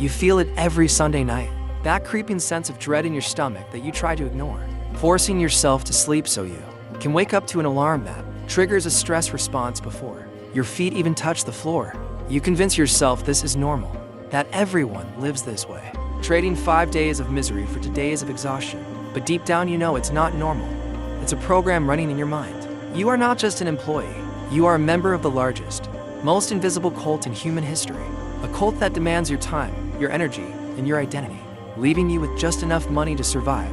You feel it every Sunday night. That creeping sense of dread in your stomach that you try to ignore. Forcing yourself to sleep so you can wake up to an alarm that triggers a stress response before your feet even touch the floor. You convince yourself this is normal, that everyone lives this way, trading 5 days of misery for 2 days of exhaustion. But deep down you know it's not normal. It's a program running in your mind. You are not just an employee. You are a member of the largest, most invisible cult in human history. A cult that demands your time, your energy, and your identity, leaving you with just enough money to survive,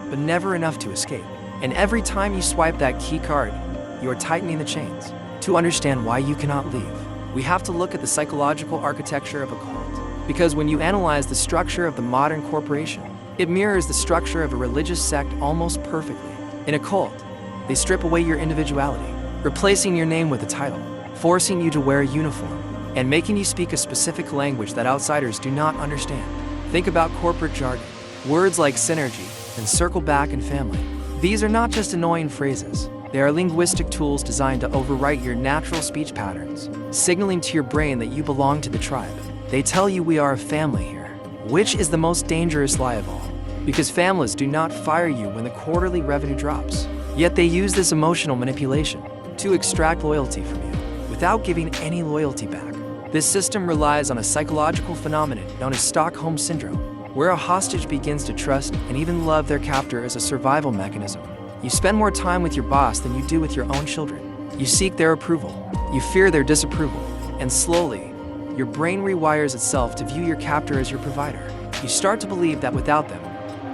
but never enough to escape. And every time you swipe that key card, you are tightening the chains. To understand why you cannot leave, we have to look at the psychological architecture of a cult. Because when you analyze the structure of the modern corporation, it mirrors the structure of a religious sect almost perfectly. In a cult, they strip away your individuality, replacing your name with a title, forcing you to wear a uniform, and making you speak a specific language that outsiders do not understand. Think about corporate jargon, words like synergy and circle back and family. These are not just annoying phrases. They are linguistic tools designed to overwrite your natural speech patterns, signaling to your brain that you belong to the tribe. They tell you we are a family here, which is the most dangerous lie of all, because families do not fire you when the quarterly revenue drops. Yet they use this emotional manipulation to extract loyalty from you without giving any loyalty back. This system relies on a psychological phenomenon known as Stockholm Syndrome, where a hostage begins to trust and even love their captor as a survival mechanism. You spend more time with your boss than you do with your own children. You seek their approval, you fear their disapproval, and slowly, your brain rewires itself to view your captor as your provider. You start to believe that without them,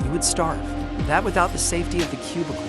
you would starve, that without the safety of the cubicle,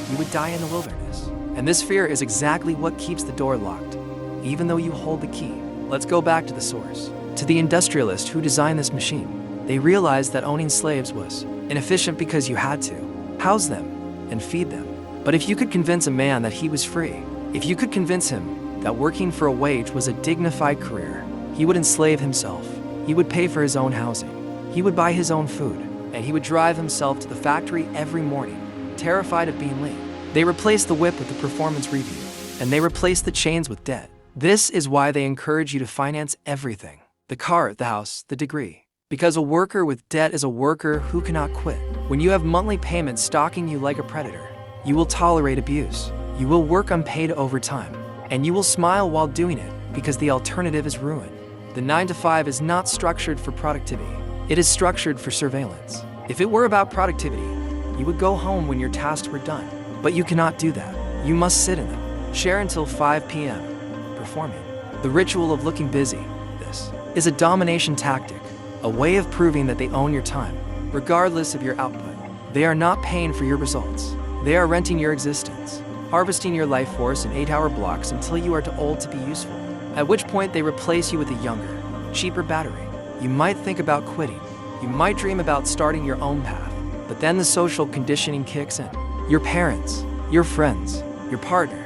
you would die in the wilderness. And this fear is exactly what keeps the door locked, even though you hold the key. Let's go back to the source, to the industrialist who designed this machine. They realized that owning slaves was inefficient because you had to house them and feed them. But if you could convince a man that he was free, if you could convince him that working for a wage was a dignified career, he would enslave himself. He would pay for his own housing. He would buy his own food, and he would drive himself to the factory every morning, terrified of being late. They replaced the whip with the performance review, and they replaced the chains with debt. This is why they encourage you to finance everything: the car, the house, the degree. Because a worker with debt is a worker who cannot quit. When you have monthly payments stalking you like a predator, you will tolerate abuse. You will work unpaid overtime, and you will smile while doing it because the alternative is ruin. The 9-to-5 is not structured for productivity. It is structured for surveillance. If it were about productivity, you would go home when your tasks were done. But you cannot do that. You must sit in them. Share until 5 p.m. Performing. The ritual of looking busy. This is a domination tactic, a way of proving that they own your time, regardless of your output. They are not paying for your results. They are renting your existence, harvesting your life force in 8-hour blocks until you are too old to be useful, at which point they replace you with a younger, cheaper battery. You might think about quitting. You might dream about starting your own path, but then the social conditioning kicks in. Your parents, your friends, your partner,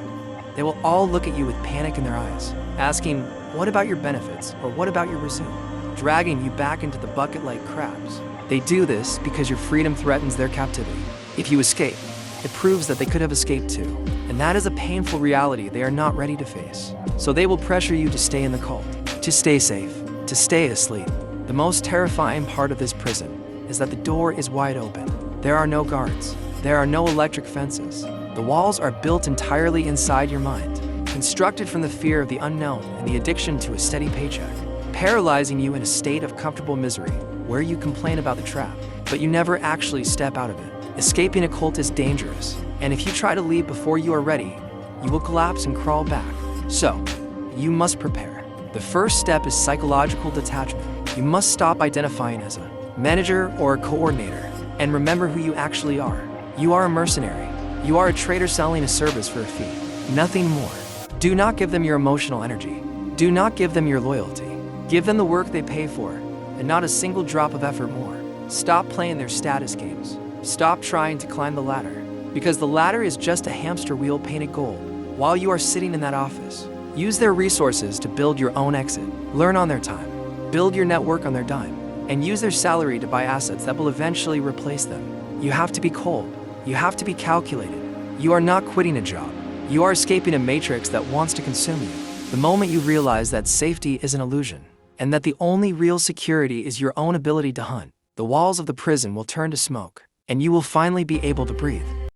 they will all look at you with panic in their eyes, asking, what about your benefits, or what about your resume? Dragging you back into the bucket like crabs. They do this because your freedom threatens their captivity. If you escape, it proves that they could have escaped too. And that is a painful reality they are not ready to face. So they will pressure you to stay in the cult, to stay safe, to stay asleep. The most terrifying part of this prison is that the door is wide open. There are no guards. There are no electric fences. The walls are built entirely inside your mind, constructed from the fear of the unknown and the addiction to a steady paycheck, paralyzing you in a state of comfortable misery where you complain about the trap, but you never actually step out of it. Escaping a cult is dangerous, and if you try to leave before you are ready, you will collapse and crawl back. So, you must prepare. The first step is psychological detachment. You must stop identifying as a manager or a coordinator, and remember who you actually are. You are a mercenary. You are a trader selling a service for a fee, nothing more. Do not give them your emotional energy. Do not give them your loyalty. Give them the work they pay for, and not a single drop of effort more. Stop playing their status games. Stop trying to climb the ladder, because the ladder is just a hamster wheel painted gold. While you are sitting in that office, use their resources to build your own exit. Learn on their time. Build your network on their dime, and use their salary to buy assets that will eventually replace them. You have to be cold. You have to be calculated. You are not quitting a job. You are escaping a matrix that wants to consume you. The moment you realize that safety is an illusion, and that the only real security is your own ability to hunt, the walls of the prison will turn to smoke, and you will finally be able to breathe.